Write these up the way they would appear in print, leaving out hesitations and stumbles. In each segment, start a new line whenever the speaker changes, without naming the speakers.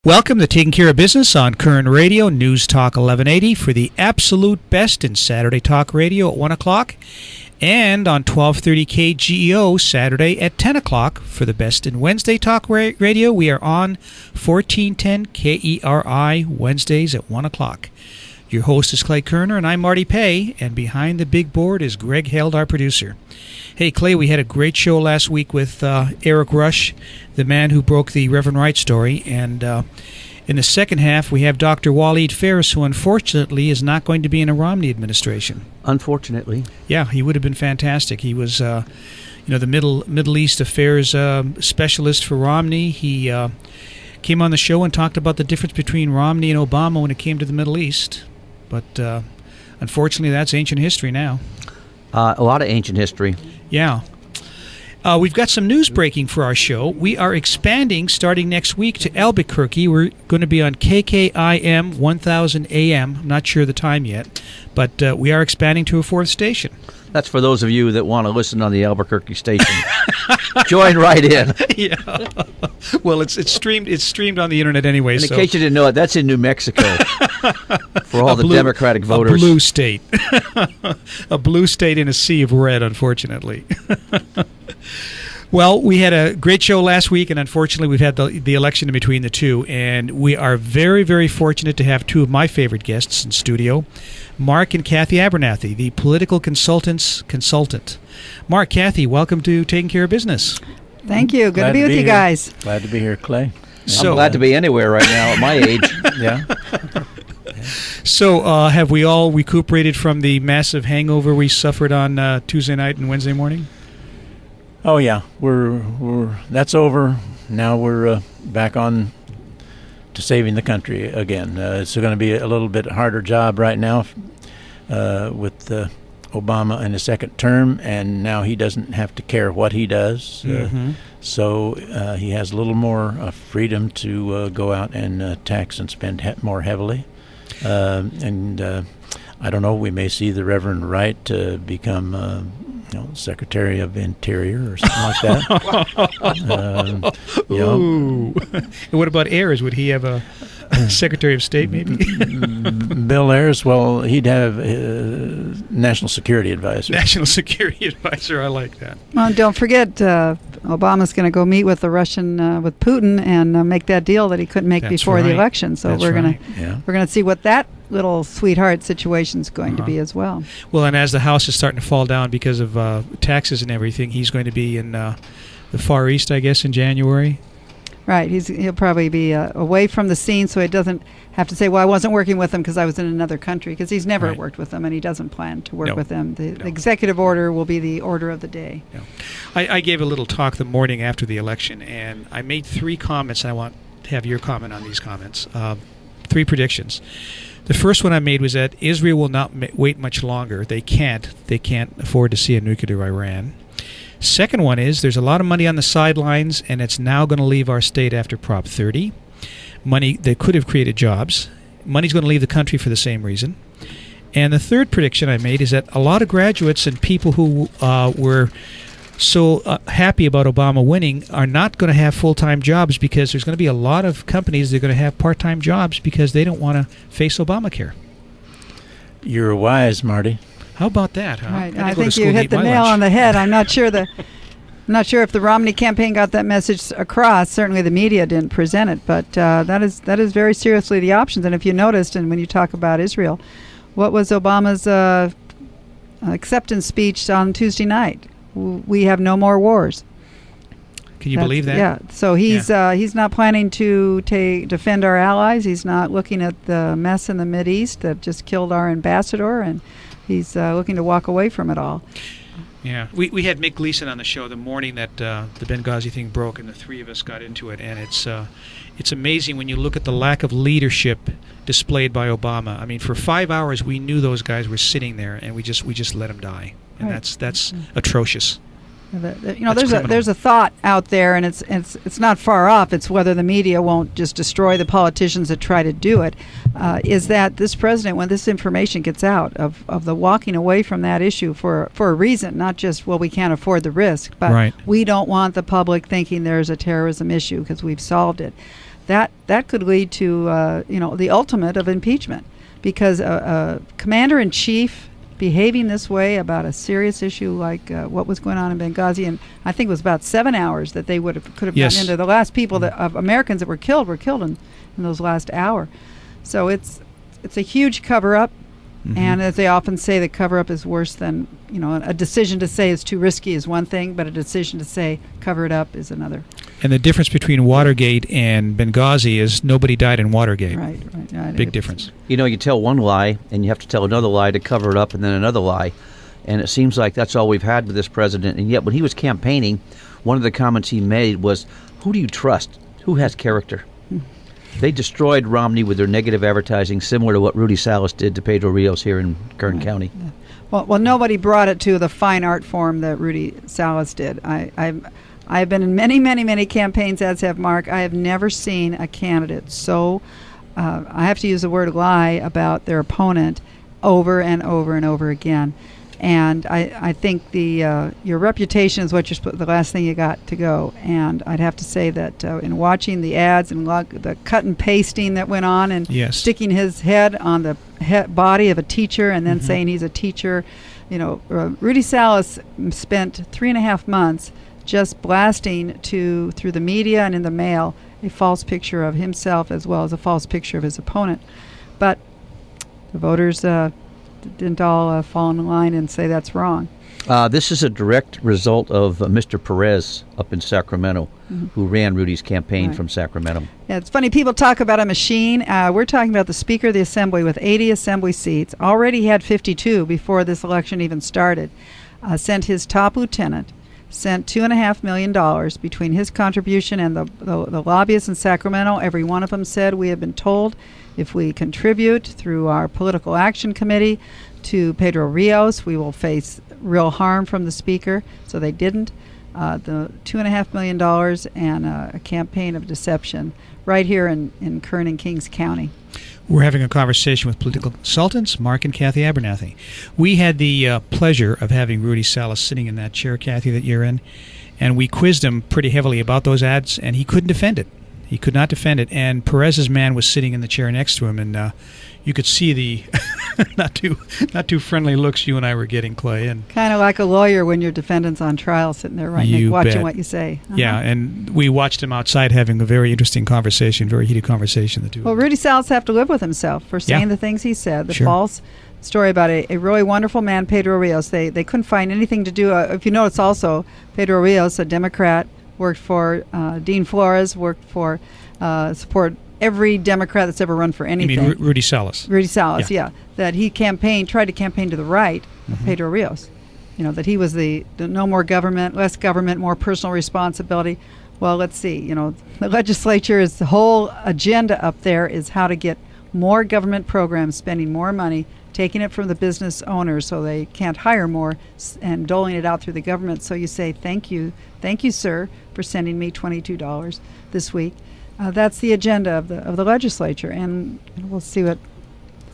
Welcome to Taking Care of Business on Koerner Radio, News Talk 1180 for the absolute best in Saturday Talk Radio at 1 o'clock and on 1230 KGEO Saturday at 10 o'clock for the best in Wednesday Talk Radio. We are on 1410 KERI Wednesdays at 1 o'clock. Your host is Clay Koerner, and I'm Marty Pay, and behind the big board is Greg Held, our producer. Hey, Clay, we had a great show last week with Eric Rush, the man who broke the Reverend Wright story, and in the second half we have Dr. Waleed Ferris, who unfortunately is not going to be in a Romney administration.
Unfortunately.
Yeah, he would have been fantastic. He was, the Middle East affairs specialist for Romney. He came on the show and talked about the difference between Romney and Obama when it came to the Middle East. But unfortunately, that's ancient history now.
A lot of ancient history.
Yeah. We've got some news breaking for our show. We are expanding starting next week to Albuquerque. We're going to be on KKIM 1000 AM. I'm not sure the time yet, but we are expanding to a fourth station.
That's for those of you that want to listen on the Albuquerque station. Join right in.
Yeah. Well, it's streamed on the internet anyway.
And in case you didn't know it, that's in New Mexico for all the Democratic voters.
A blue state. A blue state in a sea of red, unfortunately. Well, we had a great show last week, and unfortunately we've had the election in between the two, and we are very, very fortunate to have two of my favorite guests in studio, Mark and Cathy Abernathy, the political consultant's consultant. Mark, Cathy, welcome to Taking Care of Business.
Thank you. Good to be with you guys.
Glad to be here, Clay.
I'm glad to be anywhere right now at my age.
Yeah.
So have we all recuperated from the massive hangover we suffered on Tuesday night and Wednesday morning?
Oh yeah, we're that's over. Now we're back on to saving the country again. It's going to be a little bit harder job right now with Obama in his second term, and now he doesn't have to care what he does. So he has a little more freedom to go out and tax and spend more heavily. And I don't know, we may see the Reverend Wright become Secretary of Interior or something like that.
Ooh. And what about Ayers? Would he have a Secretary of State, maybe?
Bill Ayers, well, he'd have National Security Advisor.
National Security Advisor, I like that.
Well, don't forget, Obama's going to go meet with the Russian, with Putin, and make that deal that he couldn't make before the election. So we're going to see what that little sweetheart situation is going to be as well.
Well, and as the house is starting to fall down because of taxes and everything, he's going to be in the Far East, I guess, in January.
Right. He'll probably be away from the scene, so he doesn't have to say, well, I wasn't working with them because I was in another country, because he's never worked with them, and he doesn't plan to work with them. The executive order will be the order of the day.
No. I gave a little talk the morning after the election, and I made 3 comments, and I want to have your comment on these comments. 3 predictions. The first one I made was that Israel will not wait much longer. They can't afford to see a nuclear Iran. Second one is there's a lot of money on the sidelines, and it's now going to leave our state after Prop 30. Money that could have created jobs. Money's going to leave the country for the same reason. And the third prediction I made is that a lot of graduates and people who were so happy about Obama winning are not going to have full-time jobs, because there's going to be a lot of companies that are going to have part-time jobs because they don't want to face Obamacare.
You're wise, Marty.
How about that, huh?
Right. I think you hit the nail on the head. I'm not sure if the Romney campaign got that message across. Certainly the media didn't present it, but that is very seriously the options. And if you noticed, and when you talk about Israel, what was Obama's acceptance speech on Tuesday night? We have no more wars.
Can you believe that?
Yeah. So he's not planning to defend our allies. He's not looking at the mess in the Mideast that just killed our ambassador, and he's looking to walk away from it all.
Yeah. We had Mick Gleason on the show the morning that the Benghazi thing broke, and the 3 of us got into it, and it's amazing when you look at the lack of leadership displayed by Obama. I mean, for 5 hours we knew those guys were sitting there, and we just let them die. And that's atrocious.
There's a thought out there, and it's not far off. It's whether the media won't just destroy the politicians that try to do it. Is that this president, when this information gets out of the walking away from that issue for a reason, not just, well, we can't afford the risk, but we don't want the public thinking there's a terrorism issue because we've solved it. that could lead to the ultimate of impeachment, because a commander-in-chief behaving this way about a serious issue like what was going on in Benghazi, and I think it was about 7 hours that they could have
Yes.
gotten into. The last people of Americans that were killed in those last hour. So it's a huge cover-up, and as they often say, the cover-up is worse than, a decision to say it's too risky is one thing, but a decision to say cover it up is another.
And the difference between Watergate and Benghazi is nobody died in Watergate.
Right.
Big difference.
You tell one lie, and you have to tell another lie to cover it up, and then another lie. And it seems like that's all we've had with this president. And yet when he was campaigning, one of the comments he made was, who do you trust? Who has character? They destroyed Romney with their negative advertising, similar to what Rudy Salas did to Pedro Rios here in Kern County.
Yeah. Well, nobody brought it to the fine art form that Rudy Salas did. I've been in many, many, many campaigns, as have Mark. I have never seen a candidate so, I have to use the word lie about their opponent over and over and over again. And I think your reputation is the last thing you got to go. And I'd have to say that in watching the ads and the cut and pasting that went on, and sticking his head on the body of a teacher and then saying he's a teacher, Rudy Salas spent 3.5 months just blasting through the media and in the mail a false picture of himself as well as a false picture of his opponent. But the voters didn't all fall in line and say that's wrong.
This is a direct result of Mr. Perez up in Sacramento, who ran Rudy's campaign from Sacramento.
Yeah, it's funny. People talk about a machine. We're talking about the Speaker of the Assembly with 80 Assembly seats. Already had 52 before this election even started. Sent his top lieutenant, sent $2.5 million between his contribution and the lobbyists in Sacramento. Every one of them said, we have been told if we contribute through our political action committee to Pedro Rios, we will face real harm from the Speaker. So they didn't. The $2.5 million and a campaign of deception right here in Kern and Kings County.
We're having a conversation with political consultants, Mark and Cathy Abernathy. We had the pleasure of having Rudy Salas sitting in that chair, Cathy, that you're in, and we quizzed him pretty heavily about those ads, and he couldn't defend it. He could not defend it, and Perez's man was sitting in the chair next to him, and you could see the not too friendly looks you and I were getting, Clay. And
kind of like a lawyer when your defendant's on trial, sitting there watching what you say.
Yeah, and we watched him outside having a very interesting conversation, very heated conversation. The two.
Well, Rudy Salas have to live with himself for saying the things he said. The
Sure.
false story about a really wonderful man, Pedro Rios. They couldn't find anything to do. If you notice, also Pedro Rios, a Democrat, worked for Dean Flores, worked for support every Democrat that's ever run for anything.
You mean Rudy Salas?
Rudy Salas, yeah. That he tried to campaign to the right of Pedro Rios. That he was the no more government, less government, more personal responsibility. Well, let's see. The legislature is the whole agenda up there is how to get more government programs, spending more money, taking it from the business owners so they can't hire more, and doling it out through the government. So you say, thank you, sir, for sending me $22 this week. That's the agenda of the legislature, and we'll see what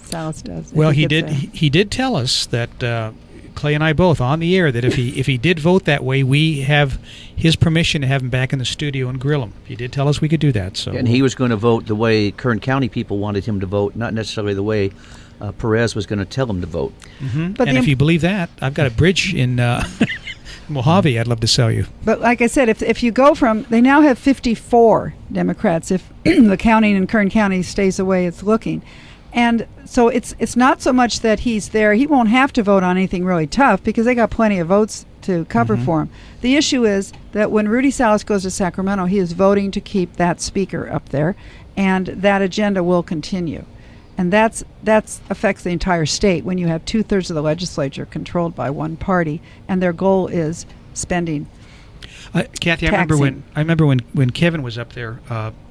Salas does.
Well, he did tell us that Clay and I both on the air that if he did vote that way, we have his permission to have him back in the studio and grill him. He did tell us we could do that. So,
and he was going to vote the way Kern County people wanted him to vote, not necessarily the way Perez was going to tell him to vote.
But
and if you believe that, I've got a bridge in Mojave I'd love to sell you.
But like I said, if you go from, they now have 54 Democrats if the counting in Kern County stays the way it's looking. And so it's not so much that he's there. He won't have to vote on anything really tough because they got plenty of votes to cover for him. The issue is that when Rudy Salas goes to Sacramento, he is voting to keep that speaker up there, and that agenda will continue. And that affects the entire state when you have 2/3 of the legislature controlled by one party, and their goal is spending.
Cathy, I remember when Kevin was up there.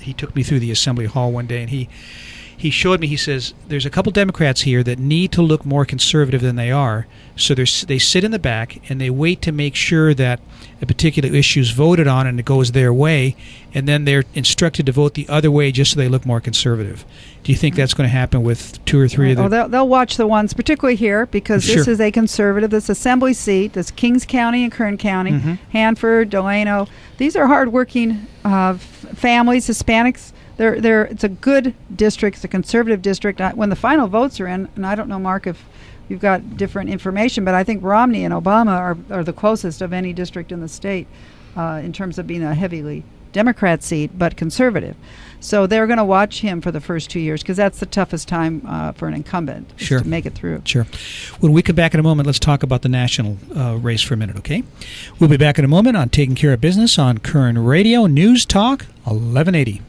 He took me through the assembly hall one day, and he showed me. He says there's a couple Democrats here that need to look more conservative than they are. So they sit in the back and they wait to make sure that a particular issue is voted on and it goes their way, and then they're instructed to vote the other way just so they look more conservative. Do you think that's going to happen with 2 or 3 of them?
Oh, they'll watch the ones, particularly here, because this is a conservative. This assembly seat, this Kings County and Kern County, Hanford, Delano. These are hardworking families, Hispanics, it's a good district. It's a conservative district. When the final votes are in, and I don't know, Mark, if you've got different information, but I think Romney and Obama are the closest of any district in the state in terms of being a heavily Democrat seat, but conservative. So they're going to watch him for the first 2 years because that's the toughest time for an incumbent
Sure.
to make it through.
Sure. When we come back in a moment, let's talk about the national race for a minute, okay? We'll be back in a moment on Taking Care of Business on Koerner Radio, News Talk 1180.